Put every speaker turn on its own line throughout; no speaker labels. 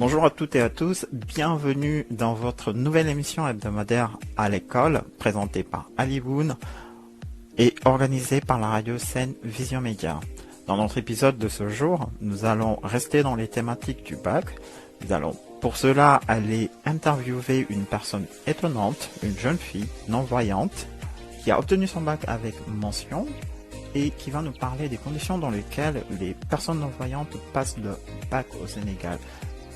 Bonjour à toutes et à tous, bienvenue dans votre nouvelle émission hebdomadaire à l'école, présentée par Ali Woon et organisée par la radio Seine Vision Média. Dans notre épisode de ce jour, nous allons rester dans les thématiques du bac. Nous allons pour cela aller interviewer une personne étonnante, une jeune fille non-voyante, qui a obtenu son bac avec mention et qui va nous parler des conditions dans lesquelles les personnes non-voyantes passent le bac au Sénégal.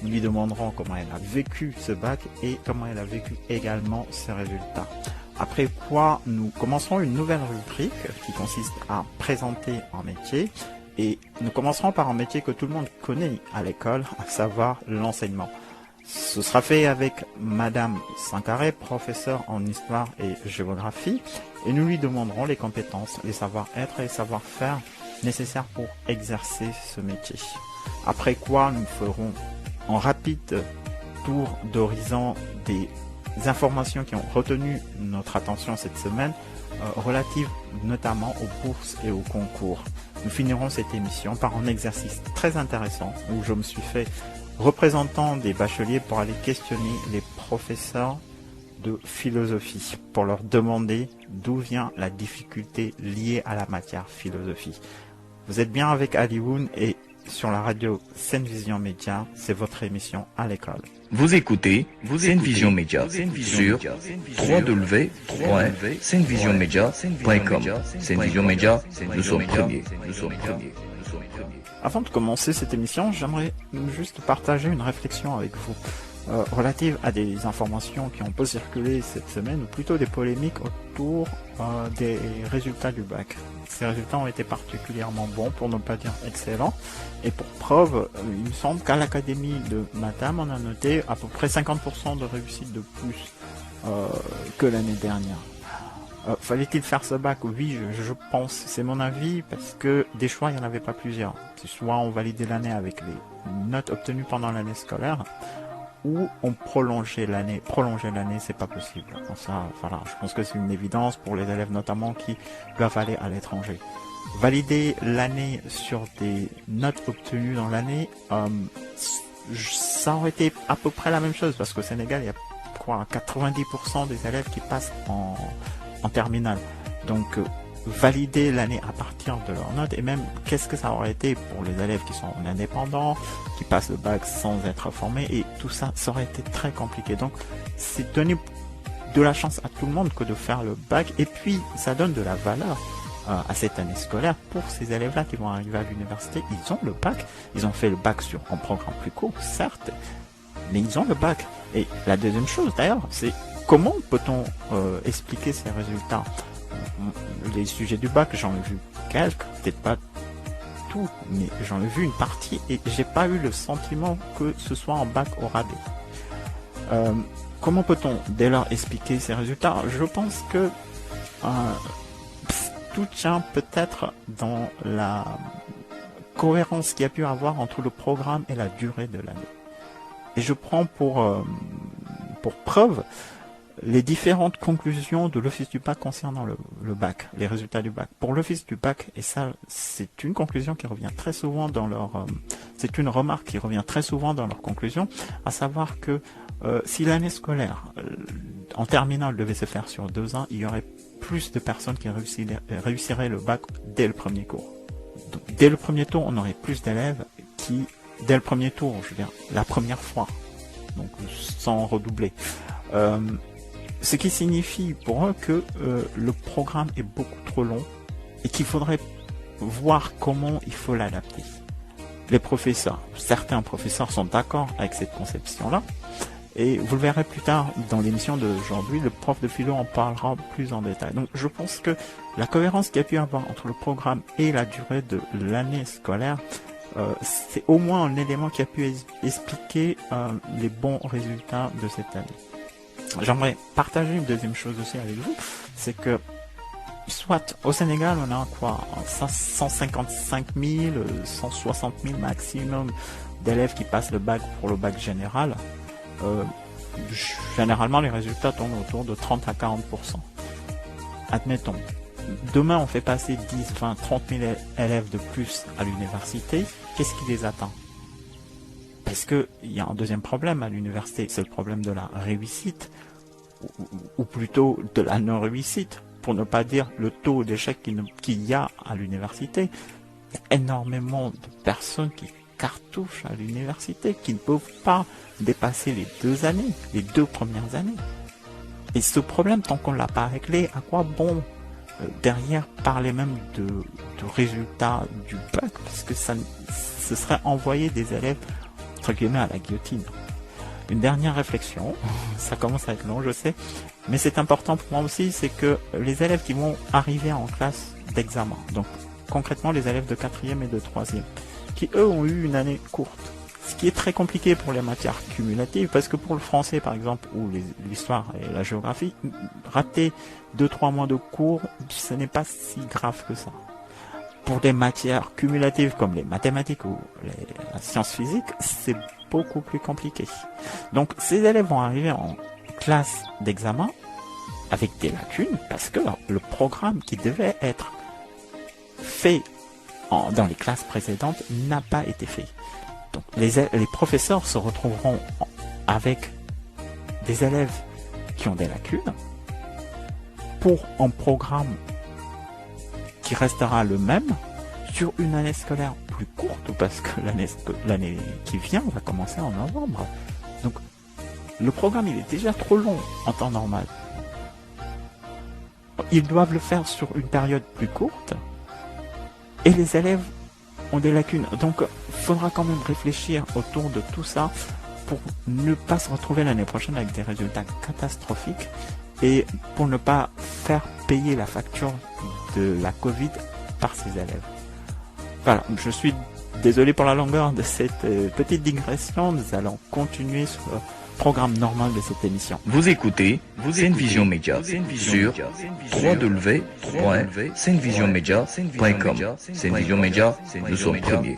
Nous lui demanderons comment elle a vécu ce bac et comment elle a vécu également ses résultats. Après quoi, nous commencerons une nouvelle rubrique qui consiste à présenter un métier. Et nous commencerons par un métier que tout le monde connaît à l'école, à savoir l'enseignement. Ce sera fait avec Madame Sankaré, professeure en histoire et géographie, et nous lui demanderons les compétences, les savoir-être et les savoir-faire nécessaires pour exercer ce métier. Après quoi, nous ferons un rapide tour d'horizon des informations qui ont retenu notre attention cette semaine, relatives notamment aux bourses et aux concours. Nous finirons cette émission par un exercice très intéressant où je me suis fait représentant des bacheliers pour aller questionner les professeurs de philosophie pour leur demander d'où vient la difficulté liée à la matière philosophie. Vous êtes bien avec Ali Woon et sur la radio Seine Vision Média, c'est votre émission à l'école.
Vous écoutez Seine Vision Média sur www.seinevisionmedia.com. Seine Vision Média, nous sommes premiers.
Avant de commencer cette émission, j'aimerais juste partager une réflexion avec vous relative à des informations qui ont peu circulé cette semaine, ou plutôt des polémiques autour des résultats du bac. Ces résultats ont été particulièrement bons, pour ne pas dire excellents, et pour preuve, il me semble qu'à l'Académie de Matam, on a noté à peu près 50% de réussite de plus que l'année dernière. Fallait-il faire ce bac? Oui, je pense, c'est mon avis, parce que des choix, il n'y en avait pas plusieurs. C'est soit on validait l'année avec les notes obtenues pendant l'année scolaire, ou on prolongeait l'année. Prolonger l'année, c'est pas possible. Donc ça, voilà, je pense que c'est une évidence pour les élèves notamment qui doivent aller à l'étranger. Valider l'année sur des notes obtenues dans l'année, ça aurait été à peu près la même chose, parce qu'au Sénégal, il y a 90% des élèves qui passent en terminale. Donc, valider l'année à partir de leurs notes, et même qu'est-ce que ça aurait été pour les élèves qui sont indépendants, qui passent le bac sans être formés, et tout ça, ça aurait été très compliqué. Donc, c'est donner de la chance à tout le monde que de faire le bac, et puis ça donne de la valeur à cette année scolaire pour ces élèves-là qui vont arriver à l'université. Ils ont le bac, ils ont fait le bac sur un programme plus court, certes, mais ils ont le bac. Et la deuxième chose, d'ailleurs, c'est comment peut-on expliquer ces résultats? Les sujets du bac, j'en ai vu quelques, peut-être pas tout, mais j'en ai vu une partie et j'ai pas eu le sentiment que ce soit un bac au rabais. Comment peut-on dès lors expliquer ces résultats? Je pense que tout tient peut-être dans la cohérence qu'il y a pu avoir entre le programme et la durée de l'année. Et je prends pour preuve les différentes conclusions de l'Office du bac concernant le bac, les résultats du bac. Pour l'Office du bac, et ça, c'est une conclusion qui revient très souvent dans leur, c'est une remarque qui revient très souvent dans leurs conclusions, à savoir que si l'année scolaire en terminale devait se faire sur 2 ans, il y aurait plus de personnes qui réussiraient le bac dès le premier cours. Donc, dès le premier tour, on aurait plus d'élèves qui, dès le premier tour, je veux dire, la première fois, donc sans redoubler. Ce qui signifie pour eux que le programme est beaucoup trop long et qu'il faudrait voir comment il faut l'adapter. Les professeurs, certains professeurs sont d'accord avec cette conception-là, et vous le verrez plus tard dans l'émission d'aujourd'hui, le prof de philo en parlera plus en détail. Donc je pense que la cohérence qu'il y a pu avoir entre le programme et la durée de l'année scolaire, c'est au moins un élément qui a pu expliquer les bons résultats de cette année. J'aimerais partager une deuxième chose aussi avec vous, c'est que soit au Sénégal on a 155 000, 160 000 maximum d'élèves qui passent le bac pour le bac général. Généralement les résultats tournent autour de 30 à 40%. Admettons, demain on fait passer 10, 20, 30 000 élèves de plus à l'université, qu'est-ce qui les attend? Parce que il y a un deuxième problème à l'université, c'est le problème de la réussite, ou plutôt de la non-réussite, pour ne pas dire le taux d'échec qu'il y a à l'université. Il y a énormément de personnes qui cartouchent à l'université, qui ne peuvent pas dépasser les 2 années, les 2 premières années. Et ce problème, tant qu'on ne l'a pas réglé, à quoi bon derrière parler même de résultats du bac, parce que ce serait envoyer des élèves entre guillemets à la guillotine. Une dernière réflexion, ça commence à être long, je sais, mais c'est important pour moi aussi, c'est que les élèves qui vont arriver en classe d'examen, donc concrètement les élèves de 4e et de 3e, qui eux ont eu une année courte, ce qui est très compliqué pour les matières cumulatives, parce que pour le français par exemple, ou l'histoire et la géographie, rater 2-3 mois de cours, ce n'est pas si grave que ça. Pour des matières cumulatives comme les mathématiques ou la science physique, c'est beaucoup plus compliqué. Donc ces élèves vont arriver en classe d'examen avec des lacunes, parce que le programme qui devait être fait dans les classes précédentes n'a pas été fait. Donc les professeurs se retrouveront avec des élèves qui ont des lacunes pour un programme qui restera le même sur une année scolaire plus courte, parce que l'année qui vient va commencer en novembre. Donc le programme il est déjà trop long en temps normal. Ils doivent le faire sur une période plus courte et les élèves ont des lacunes. Donc il faudra quand même réfléchir autour de tout ça pour ne pas se retrouver l'année prochaine avec des résultats catastrophiques et pour ne pas faire payer la facture de la Covid par ces élèves. Voilà, je suis désolé pour la longueur de cette petite digression. Nous allons continuer sur le programme normal de cette émission.
Vous écoutez Senvision Média sur www.senvisionmedia.com. Senvision Média, nous sommes premiers.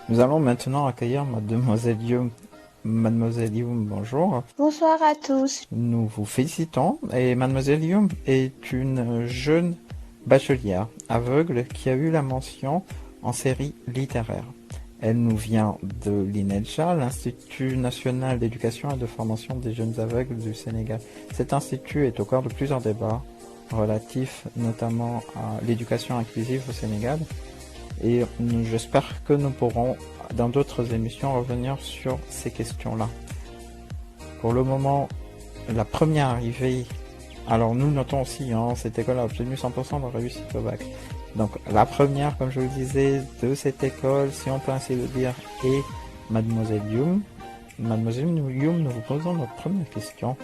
Nous allons maintenant accueillir Mademoiselle Youm. Mademoiselle Youm, bonjour.
Bonsoir à tous.
Nous vous félicitons et Mademoiselle Youm est une jeune bachelière aveugle qui a eu la mention en série littéraire. Elle nous vient de l'INEDJA, l'Institut national d'éducation et de formation des jeunes aveugles du Sénégal. Cet institut est au cœur de plusieurs débats relatifs notamment à l'éducation inclusive au Sénégal. Et j'espère que nous pourrons, dans d'autres émissions, revenir sur ces questions-là. Pour le moment, la première arrivée, alors nous notons aussi, cette école a obtenu 100% de réussite au bac. Donc la première, comme je vous le disais, de cette école, si on peut ainsi le dire, est Mademoiselle Youm. Mademoiselle Youm, nous vous posons notre première question.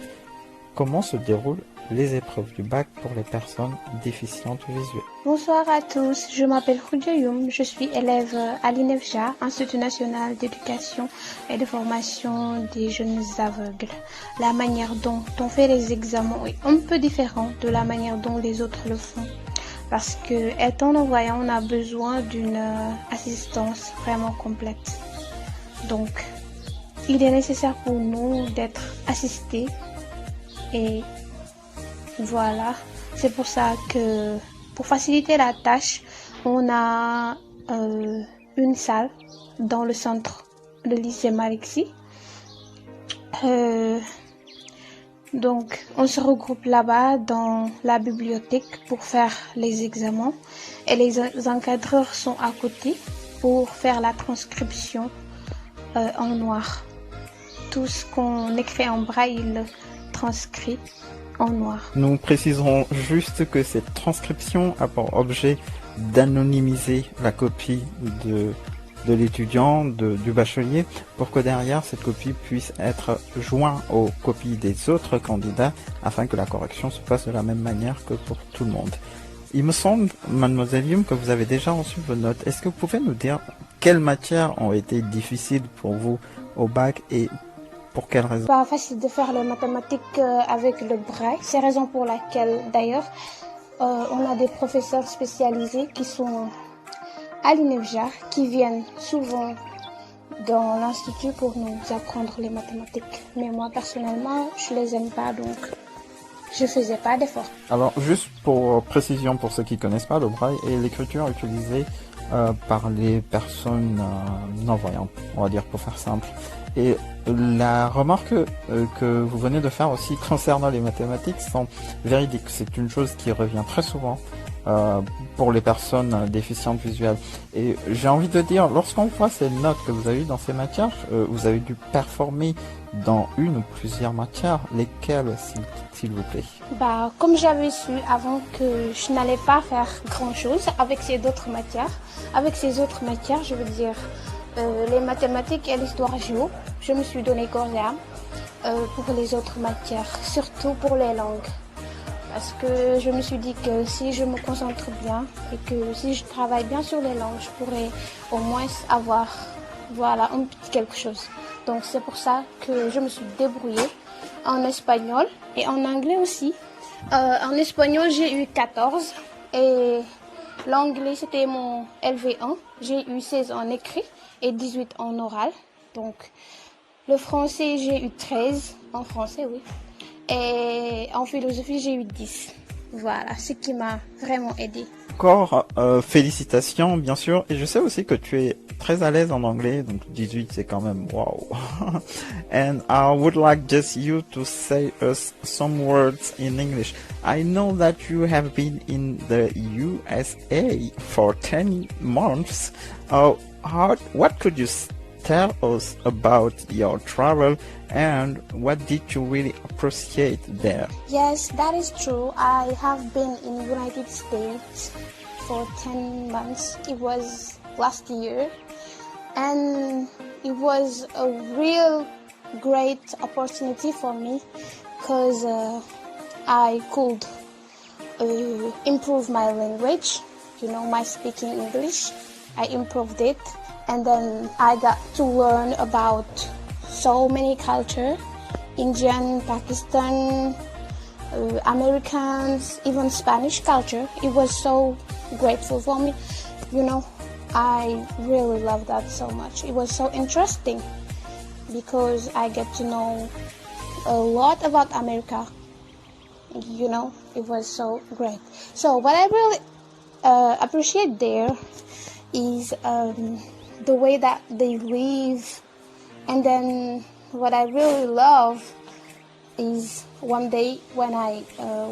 Comment se déroulent les épreuves du bac pour les personnes déficientes visuelles?
Bonsoir à tous, je m'appelle Khoudia Youm, je suis élève à l'INEFJA, Institut national d'éducation et de formation des jeunes aveugles. La manière dont on fait les examens est un peu différente de la manière dont les autres le font. Parce que, étant non-voyant, on a besoin d'une assistance vraiment complète. Donc, il est nécessaire pour nous d'être assistés. Et voilà, c'est pour ça que, pour faciliter la tâche, on a une salle dans le centre de lycée Malixi. Donc, on se regroupe là-bas dans la bibliothèque pour faire les examens et les encadreurs sont à côté pour faire la transcription en noir. Tout ce qu'on écrit en braille, il le transcrit en noir.
Nous préciserons juste que cette transcription a pour objet d'anonymiser la copie de l'étudiant, du bachelier, pour que derrière cette copie puisse être jointe aux copies des autres candidats afin que la correction se passe de la même manière que pour tout le monde. Il me semble, Mademoiselle Youm, que vous avez déjà reçu vos notes. Est-ce que vous pouvez nous dire quelles matières ont été difficiles pour vous au bac et pour quelles raisons?
Pas facile de faire les mathématiques avec le braille. C'est la raison pour laquelle, d'ailleurs, on a des professeurs spécialisés qui sont à l'INEFJA, qui viennent souvent dans l'institut pour nous apprendre les mathématiques. Mais moi, personnellement, je les aime pas, donc je faisais pas d'efforts.
Alors, juste pour précision, pour ceux qui connaissent pas, le braille est l'écriture utilisée par les personnes non-voyantes, on va dire pour faire simple. Et la remarque que vous venez de faire aussi concernant les mathématiques sont véridiques. C'est une chose qui revient très souvent pour les personnes déficientes visuelles. Et j'ai envie de dire, lorsqu'on voit ces notes que vous avez eues dans ces matières, vous avez dû performer dans une ou plusieurs matières. Lesquelles, s'il vous plaît?
Bah, comme j'avais su avant que je n'allais pas faire grand-chose avec ces autres matières, je veux dire les mathématiques et l'histoire géo, je me suis donné corps et âme pour les autres matières, surtout pour les langues. Parce que je me suis dit que si je me concentre bien et que si je travaille bien sur les langues, je pourrais au moins avoir un petit quelque chose. Donc c'est pour ça que je me suis débrouillée en espagnol et en anglais aussi. En espagnol, j'ai eu 14 et l'anglais, c'était mon LV1. J'ai eu 16 en écrit et 18 en oral. Donc le français, j'ai eu 13 en français, oui. Et en philosophie, j'ai eu 10. Voilà, ce qui m'a vraiment aidé.
Encore, félicitations, bien sûr. Et je sais aussi que tu es très à l'aise en anglais, donc 18, c'est quand même wow. And I would like just you to say us some words in English. I know that you have been in the USA for 10 months. What could you tell us about your travel and what did you really appreciate there?
Yes, that is true. I have been in the United States for 10 months. It was last year and it was a real great opportunity for me because I could improve my language, my speaking English. I improved it. And then I got to learn about so many cultures, Indian, Pakistan, Americans, even Spanish culture. It was so grateful for me. I really love that so much. It was so interesting because I get to know a lot about America. It was so great. So what I really appreciate there is the way that they live. And then what I really love is one day when I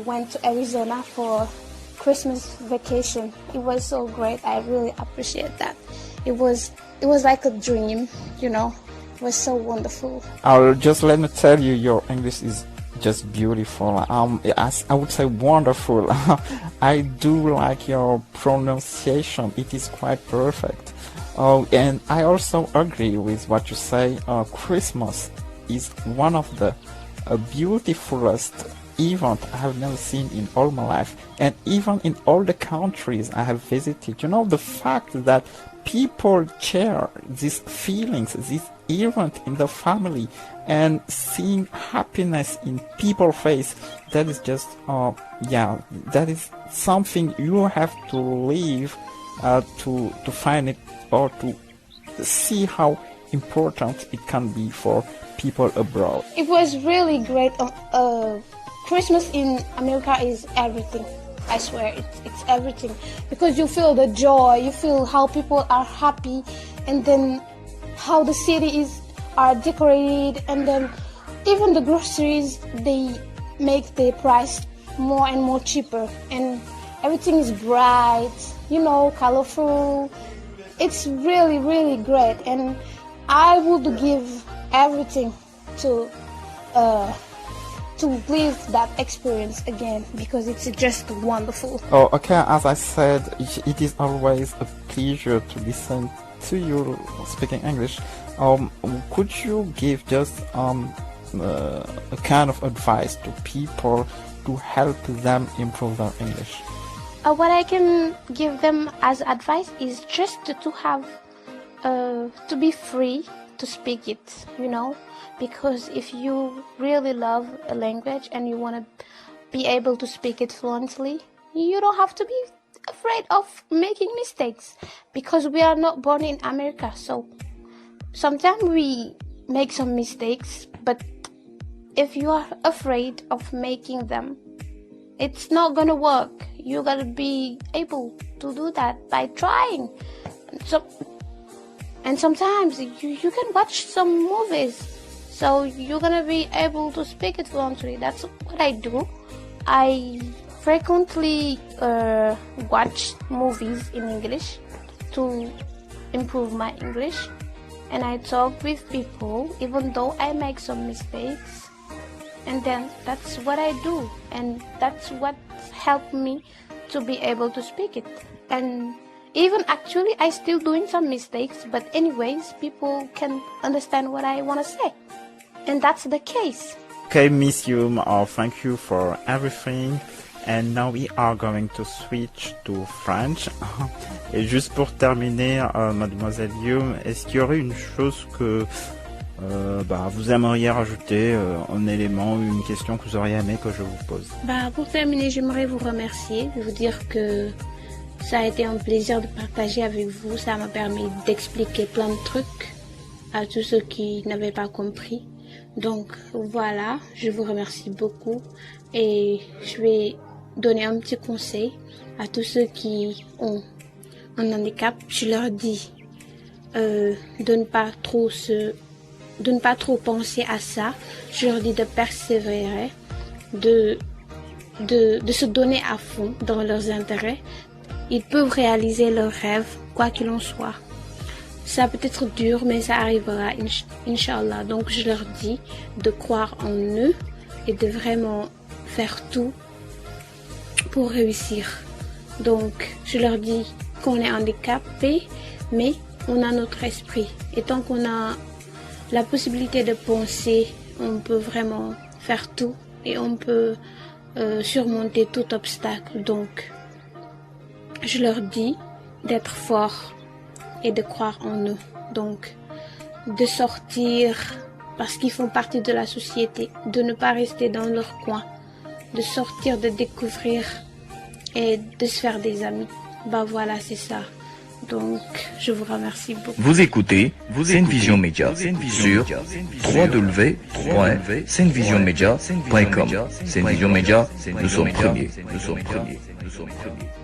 went to Arizona for Christmas vacation. It was so great. I really appreciate that. It was like a dream, It was so wonderful.
Just let me tell you, your English is just beautiful. I would say wonderful. I do like your pronunciation. It is quite perfect. And I also agree with what you say. Christmas is one of the beautifulest event I have never seen in all my life, and even in all the countries I have visited. The fact that people share these feelings, this event in the family, and seeing happiness in people's face, that is just, that is something you have to live to find it, or to see how important it can be for people abroad.
It was really great. Christmas in America is everything. I swear, it's everything. Because you feel the joy, you feel how people are happy, and then how the cities are decorated, and then even the groceries, they make the price more and more cheaper, and everything is bright, colorful. It's really, really great, and I would give everything to live that experience again, because it's just wonderful.
Oh, okay. As I said, it is always a pleasure to listen to you speaking English. Could you give just a kind of advice to people to help them improve their English?
What I can give them as advice is just to have to be free to speak it, because if you really love a language and you want to be able to speak it fluently, you don't have to be afraid of making mistakes, because we are not born in America. So sometimes we make some mistakes, but if you are afraid of making them, it's not gonna work. You gotta be able to do that by trying. So, and sometimes you can watch some movies, so you're gonna be able to speak it fluently. That's what I do. I frequently watch movies in English to improve my English, and I talk with people even though I make some mistakes, and then that's what I do, and that's what helped me to be able to speak it. And even actually I still doing some mistakes, but anyways people can understand what I want to say, and that's the case.
Okay, Miss Yum, thank you for everything. And now we are going to switch to French. Et juste pour terminer, Mademoiselle Yum, est-ce qu'il y aurait une chose que vous aimeriez rajouter, un élément ou une question que vous auriez aimé que je vous pose?
Pour terminer, j'aimerais vous remercier, vous dire que ça a été un plaisir de partager avec vous. Ça m'a permis d'expliquer plein de trucs à tous ceux qui n'avaient pas compris. Donc voilà, je vous remercie beaucoup et je vais donner un petit conseil à tous ceux qui ont un handicap. Je leur dis de ne pas trop penser à ça. Je leur dis de persévérer, de se donner à fond dans leurs intérêts. Ils peuvent réaliser leurs rêves, quoi qu'il en soit. Ça peut être dur, mais ça arrivera, Inch'Allah. Donc je leur dis de croire en eux et de vraiment faire tout pour réussir. Donc je leur dis qu'on est handicapé, mais on a notre esprit. Et tant qu'on a la possibilité de penser, on peut vraiment faire tout et on peut surmonter tout obstacle. Donc je leur dis d'être forts et de croire en eux. Donc de sortir parce qu'ils font partie de la société, de ne pas rester dans leur coin, de sortir, de découvrir et de se faire des amis. Voilà, c'est ça. Donc, je vous remercie beaucoup.
Vous écoutez Senvision Média sur www.senvisionmedia.com. Senvision Média, nous sommes premiers.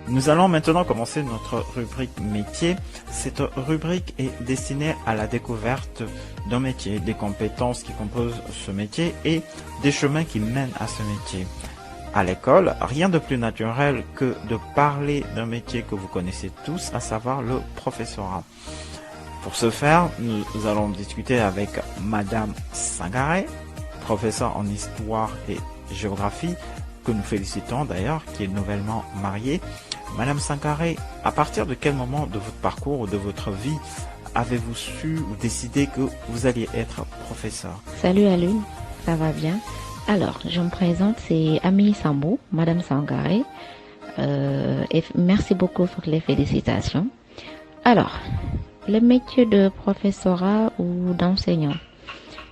Nous allons maintenant commencer notre rubrique métier. Cette rubrique est destinée à la découverte d'un métier, des compétences qui composent ce métier et des chemins qui mènent à ce métier. À l'école, rien de plus naturel que de parler d'un métier que vous connaissez tous, à savoir le professorat. Pour ce faire, nous allons discuter avec Madame Sangaré, professeure en histoire et géographie, que nous félicitons d'ailleurs, qui est nouvellement mariée. Madame Sangaré, à partir de quel moment de votre parcours ou de votre vie avez-vous su ou décidé que vous alliez être professeur?
Salut Alune, ça va bien? Alors, je me présente, c'est Ami Sambou, Madame Sangaré, et merci beaucoup pour les félicitations. Alors, le métier de professorat ou d'enseignant.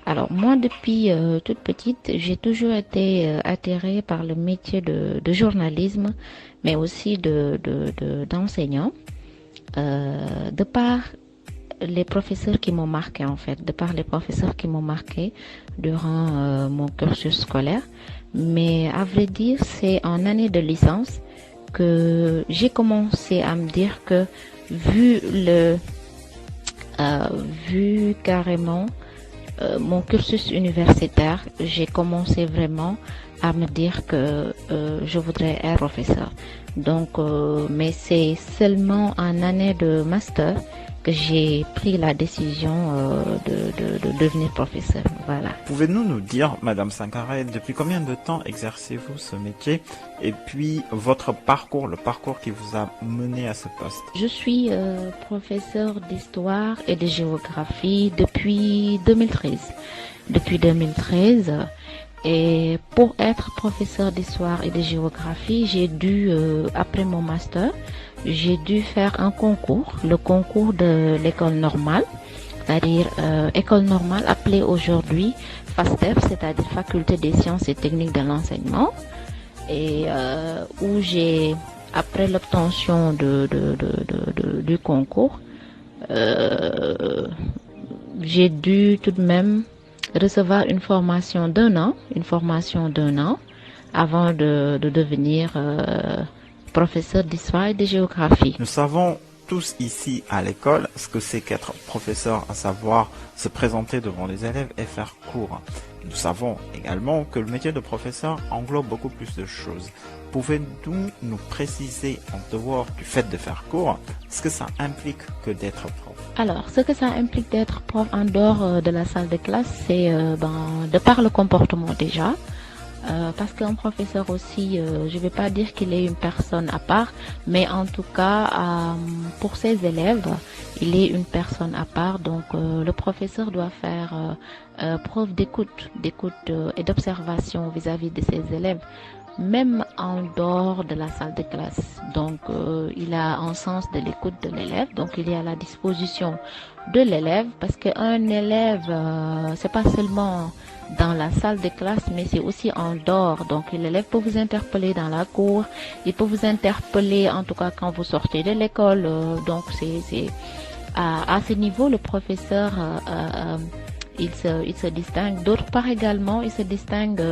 Alors, moi, depuis toute petite, j'ai toujours été attirée par le métier de journalisme, mais aussi d'enseignant, de par les professeurs qui m'ont marqué durant mon cursus scolaire. Mais à vrai dire, c'est en année de licence que j'ai commencé à me dire que vu carrément mon cursus universitaire, j'ai commencé vraiment à me dire que je voudrais être professeur. Donc, mais c'est seulement en année de master que j'ai pris la décision de devenir professeur. Voilà.
Pouvez-vous nous dire, Madame Sangaré, depuis combien de temps exercez-vous ce métier et puis votre parcours, le parcours qui vous a mené à ce poste?
Je suis professeur d'histoire et de géographie depuis 2013. Depuis 2013. Et pour être professeur d'histoire et de géographie, j'ai dû, après mon master, j'ai dû faire un concours, le concours de l'école normale, c'est-à-dire école normale appelée aujourd'hui FASTEF, c'est-à-dire Faculté des sciences et techniques de l'enseignement, et où j'ai, après l'obtention du concours, j'ai dû tout de même recevoir une formation d'un an avant de devenir professeur d'histoire et de géographie.
Nous savons tous ici à l'école ce que c'est qu'être professeur, à savoir se présenter devant les élèves et faire cours. Nous savons également que le métier de professeur englobe beaucoup plus de choses. Pouvez-vous nous préciser, en dehors du fait de faire cours, ce que ça implique que d'être prof?
Alors, ce que ça implique d'être prof en dehors de la salle de classe, c'est de par le comportement déjà. Parce qu'un professeur aussi, je ne vais pas dire qu'il est une personne à part, mais en tout cas, pour ses élèves, il est une personne à part. Donc, le professeur doit faire preuve d'écoute et d'observation vis-à-vis de ses élèves, même en dehors de la salle de classe. Donc, il a un sens de l'écoute de l'élève, donc il est à la disposition de l'élève, parce qu'un élève, c'est pas seulement dans la salle de classe, mais c'est aussi en dehors. Donc l'élève peut vous interpeller dans la cour, il peut vous interpeller en tout cas quand vous sortez de l'école. Donc c'est à ce niveau le professeur il se distingue. D'autre part également, il se distingue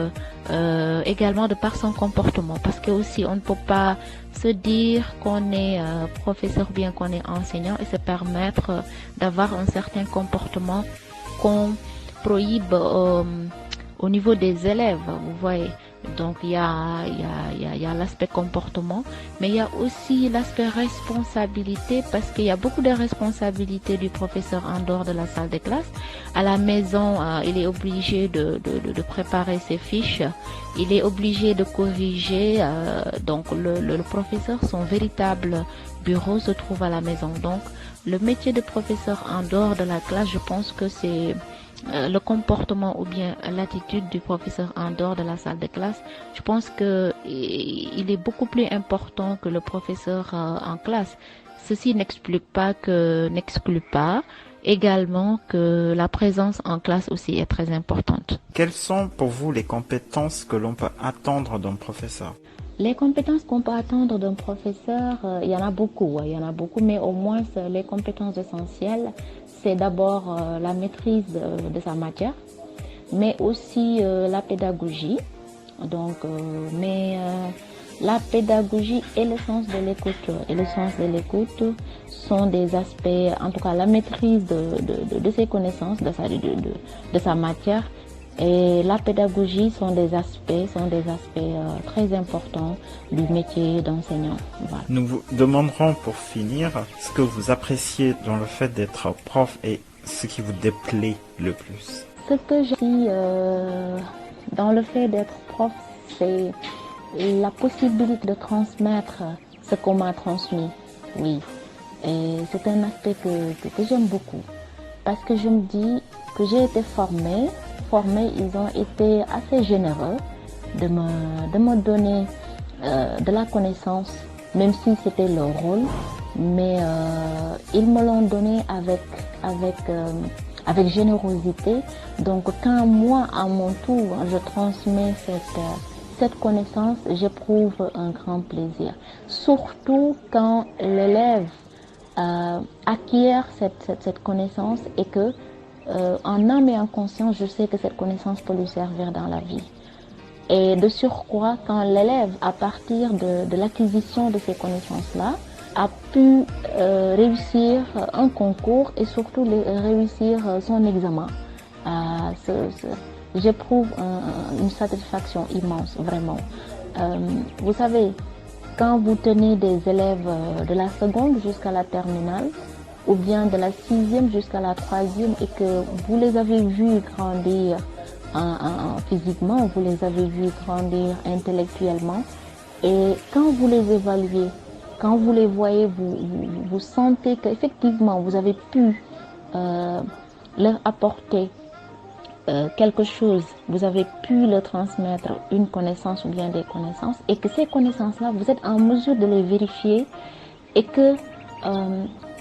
également de par son comportement, parce que aussi on ne peut pas se dire qu'on est professeur ou bien qu'on est enseignant et se permettre d'avoir un certain comportement qu'on prohibe au niveau des élèves, vous voyez. Donc il y a l'aspect comportement, mais il y a aussi l'aspect responsabilité, parce qu'il y a beaucoup de responsabilités du professeur en dehors de la salle de classe. À la maison, il est obligé de préparer ses fiches, il est obligé de corriger. Donc le professeur, son véritable bureau se trouve à la maison. Donc le métier de professeur en dehors de la classe, je pense que c'est le comportement ou bien l'attitude du professeur en dehors de la salle de classe. Je pense que il est beaucoup plus important que le professeur en classe. Ceci n'exclut pas également que la présence en classe aussi est très importante.
Quelles sont pour vous les compétences que l'on peut attendre d'un professeur?
Les compétences qu'on peut attendre d'un professeur, il y en a beaucoup, mais au moins les compétences essentielles, c'est d'abord la maîtrise de sa matière, mais aussi la pédagogie. Donc, la pédagogie et le sens de l'écoute sont des aspects, en tout cas la maîtrise de ses connaissances, de sa matière. Et la pédagogie sont des aspects très importants du métier d'enseignant. Voilà.
Nous vous demanderons pour finir ce que vous appréciez dans le fait d'être prof et ce qui vous déplaît le plus.
Ce que j'apprécie dans le fait d'être prof, c'est la possibilité de transmettre ce qu'on m'a transmis. Oui, et c'est un aspect que j'aime beaucoup, parce que je me dis que j'ai été formée, ils ont été assez généreux de me donner de la connaissance, même si c'était leur rôle, mais ils me l'ont donné avec générosité. Donc quand moi, à mon tour, je transmets cette connaissance, j'éprouve un grand plaisir. Surtout quand l'élève acquiert cette connaissance et que en âme et en conscience, je sais que cette connaissance peut lui servir dans la vie. Et de surcroît, quand l'élève, à partir de l'acquisition de ces connaissances-là, a pu réussir un concours et surtout réussir son examen, j'éprouve une satisfaction immense, vraiment. Vous savez, quand vous tenez des élèves de la seconde jusqu'à la terminale, ou bien de la 6e jusqu'à la 3e, et que vous les avez vus grandir physiquement, vous les avez vus grandir intellectuellement, et quand vous les évaluez, quand vous les voyez, vous sentez qu'effectivement vous avez pu leur apporter quelque chose, vous avez pu leur transmettre une connaissance ou bien des connaissances, et que ces connaissances-là, vous êtes en mesure de les vérifier, et que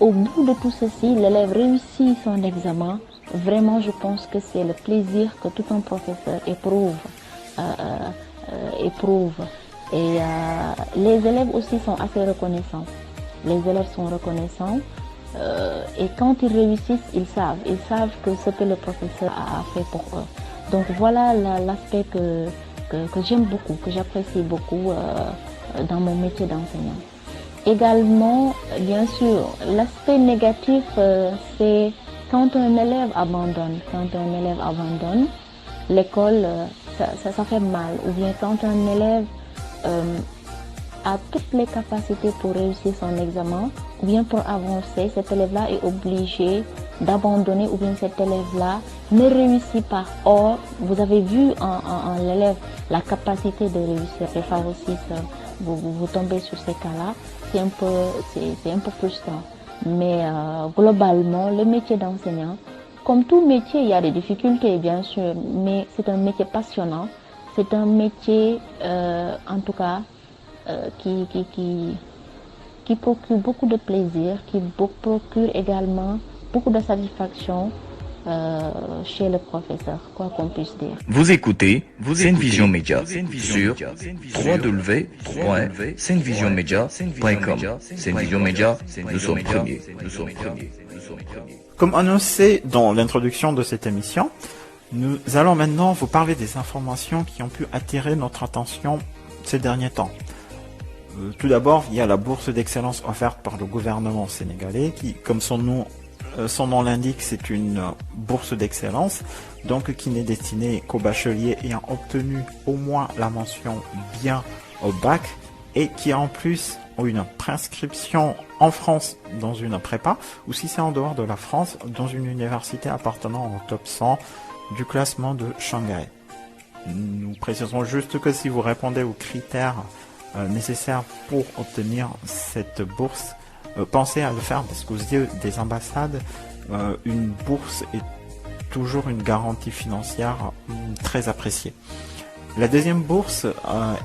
au bout de tout ceci, l'élève réussit son examen. Vraiment, je pense que c'est le plaisir que tout un professeur éprouve. Et les élèves aussi sont assez reconnaissants. Les élèves sont reconnaissants. Et quand ils réussissent, ils savent que ce que le professeur a fait pour eux. Donc voilà l'aspect que j'aime beaucoup, que j'apprécie beaucoup dans mon métier d'enseignant. Également, bien sûr, l'aspect négatif, c'est quand un élève abandonne. Quand un élève abandonne, l'école, ça fait mal. Ou bien quand un élève a toutes les capacités pour réussir son examen, ou bien pour avancer, cet élève-là est obligé d'abandonner, ou bien cet élève-là ne réussit pas. Or, vous avez vu en l'élève la capacité de réussir. Les fois aussi, vous tombez sur ces cas-là, c'est un peu frustrant. Mais globalement, le métier d'enseignant, comme tout métier, il y a des difficultés, bien sûr, mais c'est un métier passionnant. C'est un métier, en tout cas, qui procure beaucoup de plaisir, qui procure également beaucoup de satisfaction chez le professeur, quoi qu'on puisse dire.
Vous écoutez Senvision Média sur www.senvisionmedia.com. Senvision Média, nous sommes premiers.
Comme annoncé dans l'introduction de cette émission, nous allons maintenant vous parler des informations qui ont pu attirer notre attention ces derniers temps. Tout d'abord, il y a la bourse d'excellence offerte par le gouvernement sénégalais qui, comme son nom l'indique, c'est une bourse d'excellence, donc qui n'est destinée qu'aux bacheliers ayant obtenu au moins la mention bien au bac et qui en plus ont une prescription en France dans une prépa ou si c'est en dehors de la France dans une université appartenant au top 100 du classement de Shanghai. Nous précisons juste que si vous répondez aux critères nécessaires pour obtenir cette bourse, pensez à le faire parce qu'aux yeux des ambassades, une bourse est toujours une garantie financière très appréciée. La deuxième bourse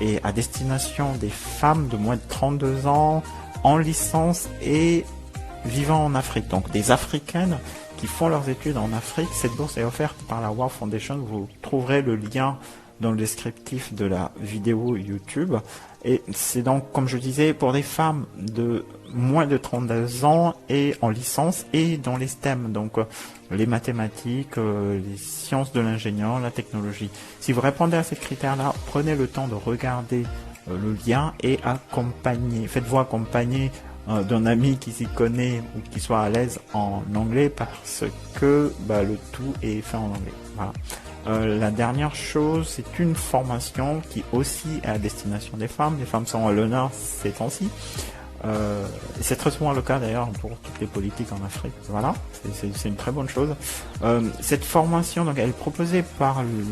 est à destination des femmes de moins de 32 ans en licence et vivant en Afrique, donc des Africaines qui font leurs études en Afrique. Cette bourse est offerte par la Wow Foundation. Vous trouverez le lien dans le descriptif de la vidéo YouTube. Et c'est donc, comme je disais, pour des femmes de moins de 32 ans et en licence et dans les STEM, donc les mathématiques, les sciences de l'ingénieur, la technologie. Si vous répondez à ces critères-là, prenez le temps de regarder le lien et faites-vous accompagner d'un ami qui s'y connaît ou qui soit à l'aise en anglais parce que le tout est fait en anglais. Voilà. La dernière chose, c'est une formation qui aussi est à destination des femmes. Les femmes sont à l'honneur ces temps-ci. C'est très souvent le cas d'ailleurs pour toutes les politiques en Afrique. Voilà, c'est une très bonne chose. Cette formation, donc, elle est proposée par le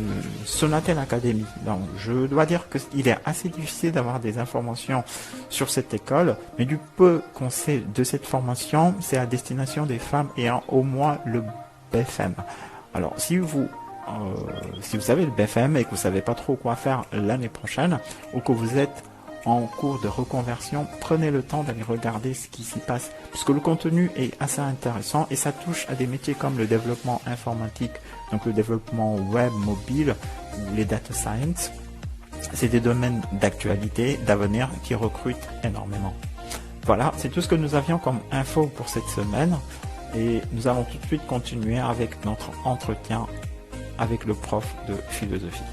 Sonatel Academy. Donc, je dois dire qu'il est assez difficile d'avoir des informations sur cette école, mais du peu qu'on sait de cette formation, c'est à destination des femmes ayant au moins le BFM. Alors, si vous avez le BFM et que vous savez pas trop quoi faire l'année prochaine, ou que vous êtes en cours de reconversion, prenez le temps d'aller regarder ce qui s'y passe, puisque le contenu est assez intéressant et ça touche à des métiers comme le développement informatique, donc le développement web, mobile, ou les data science. C'est des domaines d'actualité, d'avenir qui recrutent énormément. Voilà, c'est tout ce que nous avions comme info pour cette semaine et nous allons tout de suite continuer avec notre entretien avec le prof de philosophie.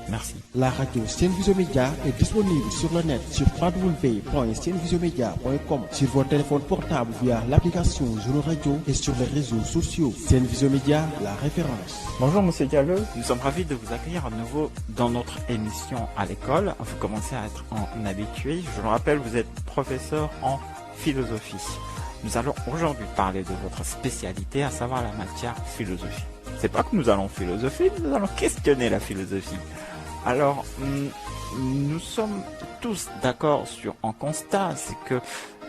Merci.
La radio Senvision Média est disponible sur le net sur www.senvisionmedia.com, sur votre téléphone portable via l'application Juno Radio et sur les réseaux sociaux. Senvision Média, la référence.
Bonjour Monsieur Diallo, nous sommes ravis de vous accueillir à nouveau dans notre émission à l'école. Vous commencez à être un habitué. Je le rappelle, vous êtes professeur en philosophie. Nous allons aujourd'hui parler de votre spécialité, à savoir la matière philosophie. C'est pas que nous allons philosopher, nous allons questionner la philosophie. Alors, nous sommes tous d'accord sur un constat, c'est que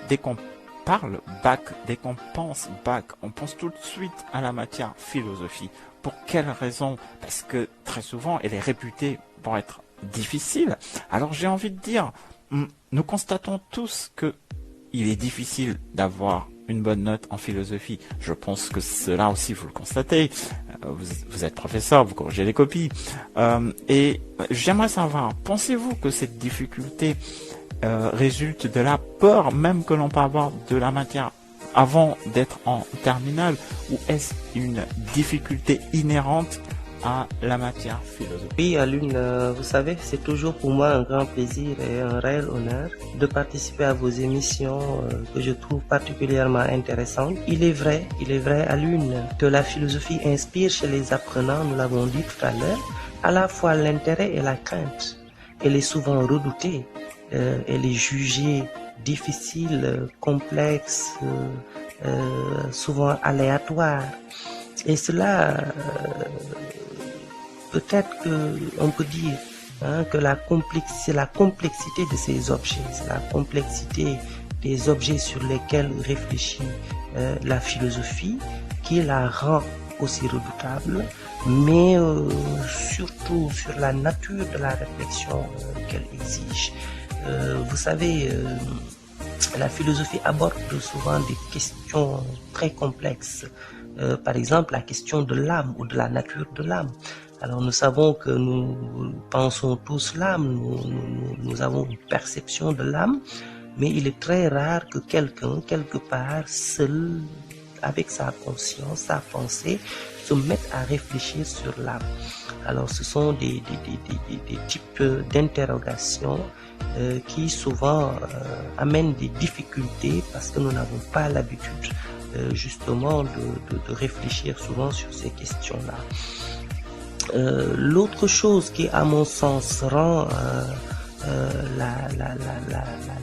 dès qu'on parle bac, dès qu'on pense bac, on pense tout de suite à la matière philosophie. Pour quelle raison? Parce que très souvent, elle est réputée pour être difficile. Alors j'ai envie de dire, nous constatons tous que il est difficile d'avoir une bonne note en philosophie. Je pense que cela aussi vous le constatez. Vous êtes professeur, vous corrigez les copies. Et j'aimerais savoir, pensez-vous que cette difficulté résulte de la peur même que l'on peut avoir de la matière avant d'être en terminale, ou est-ce une difficulté inhérente à la matière philosophique.
Oui, Alune, vous savez, c'est toujours pour moi un grand plaisir et un réel honneur de participer à vos émissions que je trouve particulièrement intéressantes. Il est vrai, Alune, que la philosophie inspire chez les apprenants, nous l'avons dit tout à l'heure, à la fois l'intérêt et la crainte. Elle est souvent redoutée, elle est jugée difficile, complexe, souvent aléatoire. Et cela, peut-être qu'on peut dire que c'est la complexité de ces objets, c'est la complexité des objets sur lesquels réfléchit la philosophie qui la rend aussi redoutable, mais surtout sur la nature de la réflexion qu'elle exige. Vous savez, la philosophie aborde souvent des questions très complexes. Par exemple, la question de l'âme ou de la nature de l'âme. Alors nous savons que nous pensons tous l'âme, nous avons une perception de l'âme, mais il est très rare que quelqu'un, quelque part, seul, avec sa conscience, sa pensée, se mette à réfléchir sur l'âme. Alors ce sont des types d'interrogations qui souvent amènent des difficultés parce que nous n'avons pas l'habitude justement de réfléchir souvent sur ces questions-là. L'autre chose qui, à mon sens, rend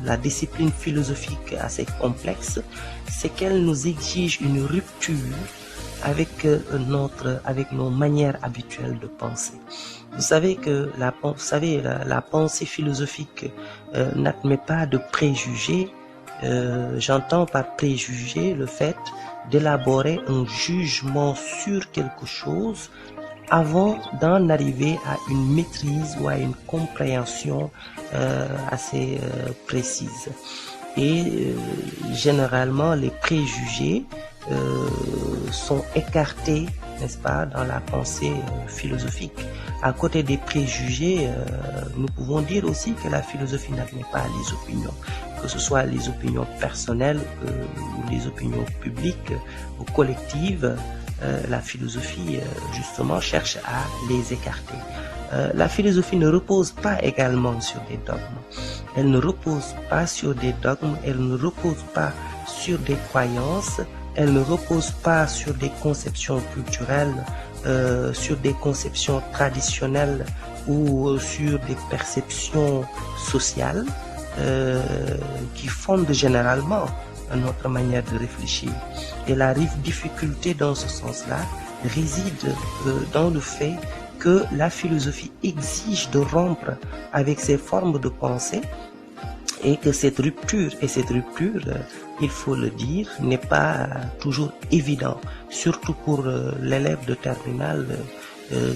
la discipline philosophique assez complexe, c'est qu'elle nous exige une rupture avec nos manières habituelles de penser. Vous savez que la pensée philosophique n'admet pas de préjugés. J'entends par préjugé le fait d'élaborer un jugement sur quelque chose avant d'en arriver à une maîtrise ou à une compréhension assez précise. Et généralement, les préjugés sont écartés, n'est-ce pas, dans la pensée philosophique. À côté des préjugés, nous pouvons dire aussi que la philosophie n'admet pas les opinions, que ce soit les opinions personnelles ou les opinions publiques ou collectives. La philosophie, justement, cherche à les écarter. La philosophie ne repose pas également sur des dogmes. Elle ne repose pas sur des dogmes, elle ne repose pas sur des croyances, elle ne repose pas sur des conceptions culturelles, sur des conceptions traditionnelles ou sur des perceptions sociales qui fondent généralement notre manière de réfléchir. Et la difficulté dans ce sens-là réside dans le fait que la philosophie exige de rompre avec ces formes de pensée et que cette rupture, il faut le dire, n'est pas toujours évident, surtout pour l'élève de terminale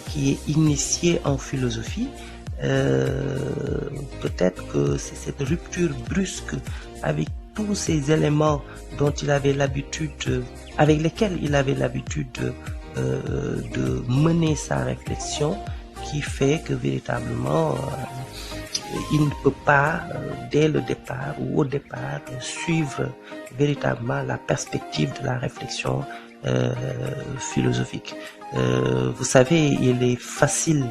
qui est initié en philosophie. Peut-être que c'est cette rupture brusque avec tous ces éléments dont il avait l'habitude, avec lesquels il avait l'habitude de mener sa réflexion, qui fait que véritablement il ne peut pas dès le départ ou au départ suivre véritablement la perspective de la réflexion philosophique. Vous savez, il est facile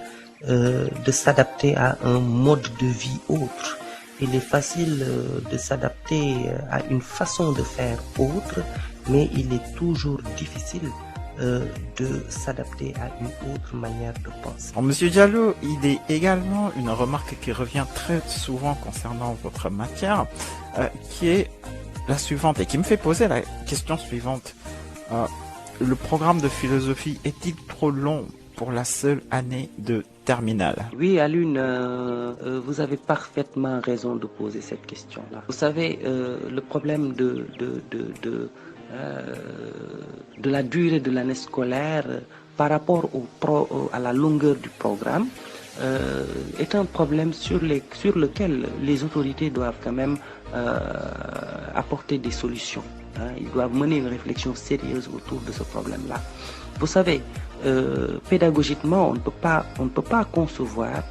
de s'adapter à un mode de vie autre. Il est facile de s'adapter à une façon de faire autre, mais il est toujours difficile de s'adapter à une autre manière de penser.
Alors, Monsieur Diallo, il est également une remarque qui revient très souvent concernant votre matière, qui est la suivante et qui me fait poser la question suivante. Le programme de philosophie est-il trop long pour la seule année de terminale?
Oui, Alune, vous avez parfaitement raison de poser cette question-là. Vous savez, le problème de la durée de l'année scolaire par rapport à la longueur du programme est un problème sur lequel les autorités doivent quand même apporter des solutions. Ils doivent mener une réflexion sérieuse autour de ce problème-là. Vous savez, pédagogiquement, on ne peut pas concevoir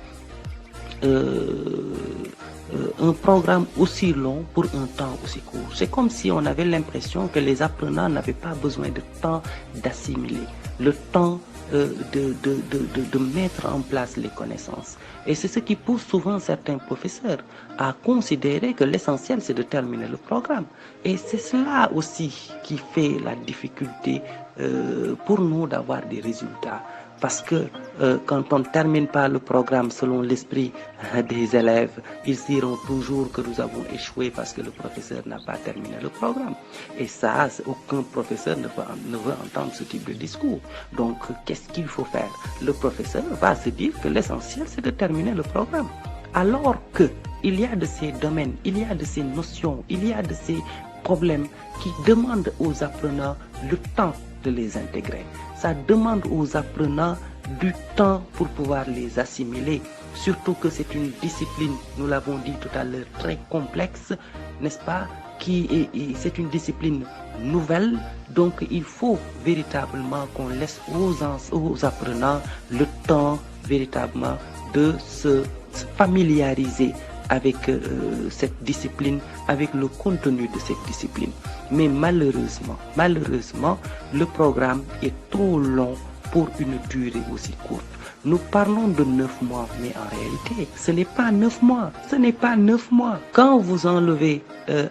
un programme aussi long pour un temps aussi court. C'est comme si on avait l'impression que les apprenants n'avaient pas besoin de temps d'assimiler, le temps de mettre en place les connaissances. Et c'est ce qui pousse souvent certains professeurs à considérer que l'essentiel c'est de terminer le programme. Et c'est cela aussi qui fait la difficulté pour nous d'avoir des résultats. Parce que quand on ne termine pas le programme selon l'esprit des élèves, ils diront toujours que nous avons échoué parce que le professeur n'a pas terminé le programme. Et ça, aucun professeur ne veut entendre ce type de discours. Donc, qu'est-ce qu'il faut faire? Le professeur va se dire que l'essentiel, c'est de terminer le programme. Alors que il y a de ces domaines, il y a de ces notions, il y a de ces problèmes qui demandent aux apprenants le temps de les intégrer. Ça demande aux apprenants du temps pour pouvoir les assimiler. Surtout que c'est une discipline, nous l'avons dit tout à l'heure, très complexe, n'est-ce pas? C'est une discipline nouvelle, donc il faut véritablement qu'on laisse aux apprenants le temps véritablement de se familiariser avec cette discipline, avec le contenu de cette discipline. Mais malheureusement, le programme est trop long pour une durée aussi courte. Nous parlons de 9 mois, mais en réalité, ce n'est pas 9 mois. Ce n'est pas 9 mois. Quand vous enlevez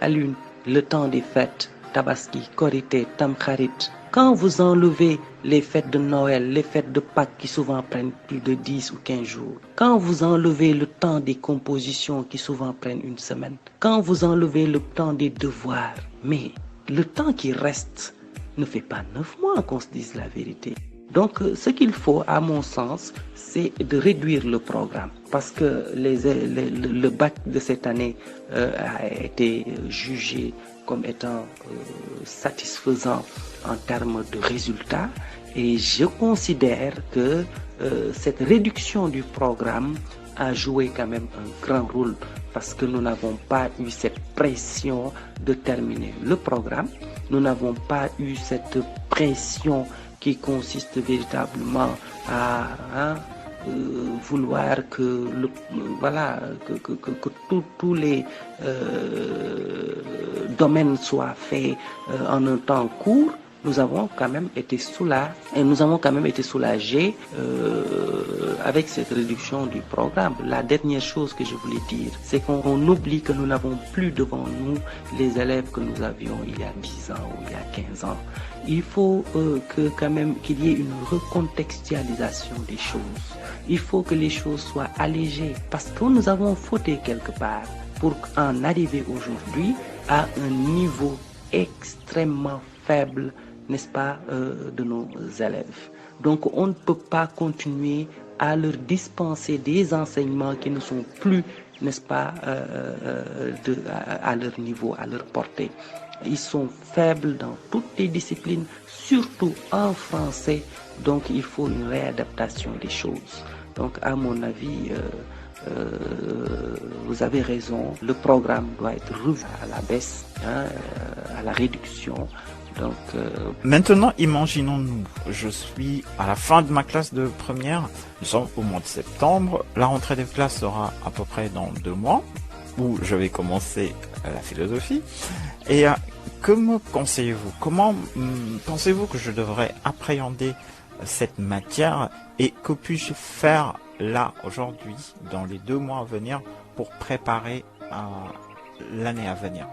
à l'une le temps des fêtes, Tabaski, Korité, Tamkharit, quand vous enlevez les fêtes de Noël, les fêtes de Pâques qui souvent prennent plus de 10 ou 15 jours, quand vous enlevez le temps des compositions qui souvent prennent une semaine, quand vous enlevez le temps des devoirs, mais le temps qui reste ne fait pas 9 mois, qu'on se dise la vérité. Donc, ce qu'il faut, à mon sens, c'est de réduire le programme. Parce que le bac de cette année a été jugé comme étant satisfaisant en termes de résultats. Et je considère que cette réduction du programme a joué quand même un grand rôle parce que nous n'avons pas eu cette pression de terminer le programme. Nous n'avons pas eu cette pression qui consiste véritablement à vouloir que tous les domaines soient faits en un temps court. Nous avons quand même été soulagés avec cette réduction du programme. La dernière chose que je voulais dire, c'est qu'on oublie que nous n'avons plus devant nous les élèves que nous avions il y a 10 ans ou il y a 15 ans. Il faut qu'il y ait une recontextualisation des choses. Il faut que les choses soient allégées parce que nous avons fauté quelque part pour en arriver aujourd'hui à un niveau extrêmement faible, n'est-ce pas, de nos élèves. Donc on ne peut pas continuer à leur dispenser des enseignements qui ne sont plus, n'est-ce pas, à leur niveau, à leur portée. Ils sont faibles dans toutes les disciplines, surtout en français, donc il faut une réadaptation des choses. Donc à mon avis, vous avez raison, le programme doit être revu à la baisse, à la réduction. Donc,
Maintenant, imaginons-nous, je suis à la fin de ma classe de première, nous sommes au mois de septembre, la rentrée des classes sera à peu près dans 2 mois, où je vais commencer la philosophie. Et que me conseillez-vous? Comment pensez-vous que je devrais appréhender cette matière et que puis-je faire là, aujourd'hui, dans les 2 mois à venir, pour préparer l'année à venir?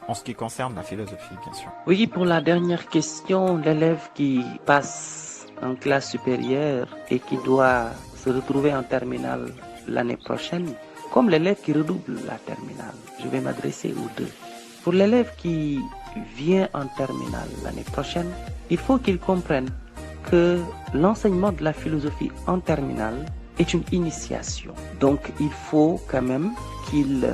En ce qui concerne la philosophie, bien sûr.
Oui, pour la dernière question, l'élève qui passe en classe supérieure et qui doit se retrouver en terminale l'année prochaine, comme l'élève qui redouble la terminale, je vais m'adresser aux deux. Pour l'élève qui vient en terminale l'année prochaine, il faut qu'il comprenne que l'enseignement de la philosophie en terminale est une initiation. Donc, il faut quand même qu'il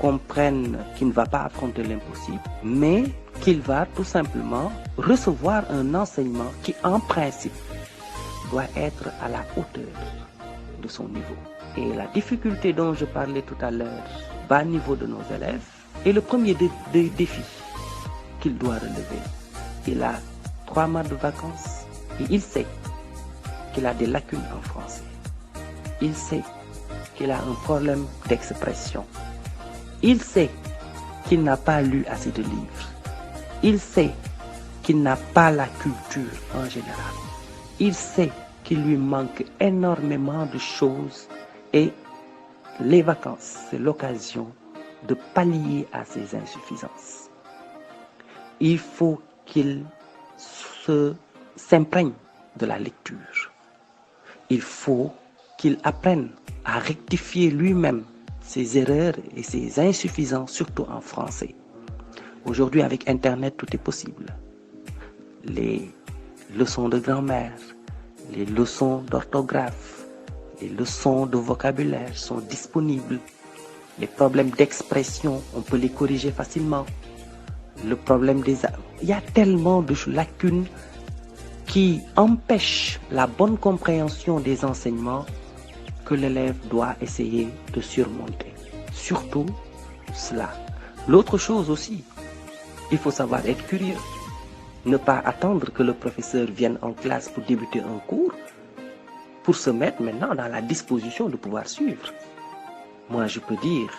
comprenne qu'il ne va pas affronter l'impossible, mais qu'il va tout simplement recevoir un enseignement qui, en principe, doit être à la hauteur de son niveau. Et la difficulté dont je parlais tout à l'heure, bas niveau de nos élèves, est le premier défi qu'il doit relever. Il a 3 mois de vacances et il sait qu'il a des lacunes en français. Il sait qu'il a un problème d'expression. Il sait qu'il n'a pas lu assez de livres. Il sait qu'il n'a pas la culture en général. Il sait qu'il lui manque énormément de choses et les vacances, c'est l'occasion de pallier à ces insuffisances. Il faut qu'il s'imprègne de la lecture. Il faut qu'il apprenne à rectifier lui-même ses erreurs et ses insuffisances, surtout en français. Aujourd'hui, avec Internet, tout est possible. Les leçons de grammaire, les leçons d'orthographe, les leçons de vocabulaire sont disponibles. Les problèmes d'expression, on peut les corriger facilement. Le problème il y a tellement de lacunes qui empêchent la bonne compréhension des enseignements que l'élève doit essayer de surmonter. Surtout cela. L'autre chose aussi, il faut savoir être curieux. Ne pas attendre que le professeur vienne en classe pour débuter un cours, pour se mettre maintenant dans la disposition de pouvoir suivre. Moi, je peux dire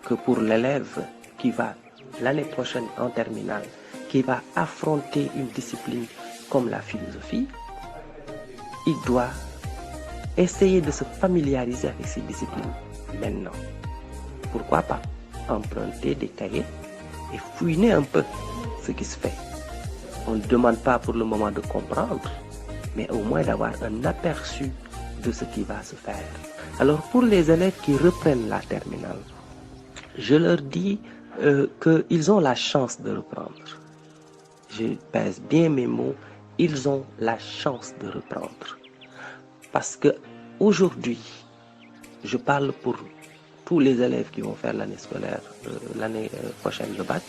que pour l'élève qui va l'année prochaine en terminale, qui va affronter une discipline comme la philosophie, il doit essayer de se familiariser avec ces disciplines maintenant. Pourquoi pas emprunter des cahiers et fouiner un peu ce qui se fait. On ne demande pas pour le moment de comprendre, mais au moins d'avoir un aperçu de ce qui va se faire. Alors pour les élèves qui reprennent la terminale, je leur dis qu'ils ont la chance de reprendre. Je pèse bien mes mots, ils ont la chance de reprendre. Parce que aujourd'hui, je parle pour tous les élèves qui vont faire l'année scolaire, l'année prochaine le bac.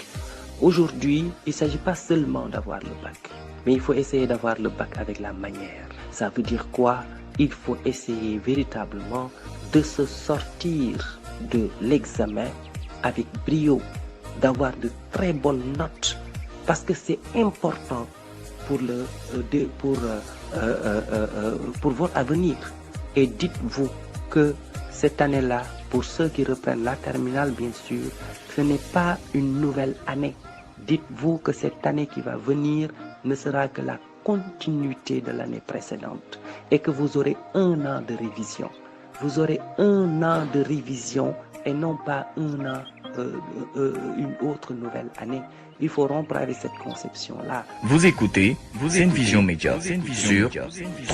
Aujourd'hui, il ne s'agit pas seulement d'avoir le bac, mais il faut essayer d'avoir le bac avec la manière. Ça veut dire quoi? Il faut essayer véritablement de se sortir de l'examen avec brio, d'avoir de très bonnes notes, parce que c'est important pour votre avenir. Et dites-vous que cette année-là, pour ceux qui reprennent la terminale, bien sûr, ce n'est pas une nouvelle année. Dites-vous que cette année qui va venir ne sera que la continuité de l'année précédente et que vous aurez un an de révision. Vous aurez un an de révision et non pas un an, une autre nouvelle année. Il faut rompre avec cette conception-là.
Vous écoutez Senvision Média sur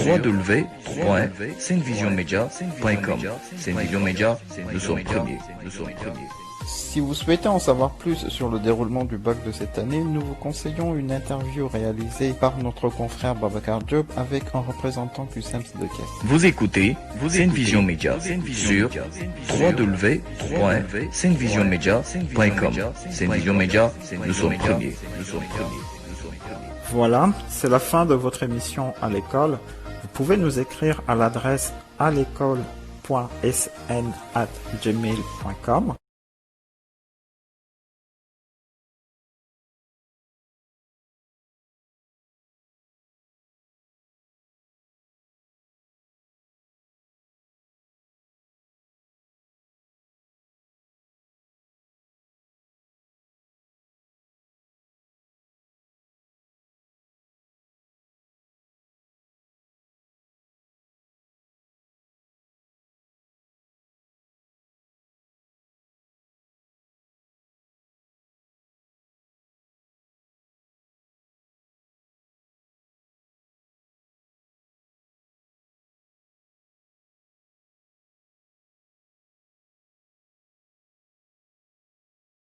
www.senvisionmedia.com. Senvision Média, nous sommes premiers.
Si vous souhaitez en savoir plus sur le déroulement du bac de cette année, nous vous conseillons une interview réalisée par notre confrère Babacar Diop avec un représentant du SEMS de Thiès.
Vous écoutez Senvision Média sur www.senvisionmedia.com. Senvision Média, nous sommes premiers.
Voilà, c'est la fin de votre émission à l'école. Vous pouvez nous écrire à l'adresse à l'école.sn@gmail.com.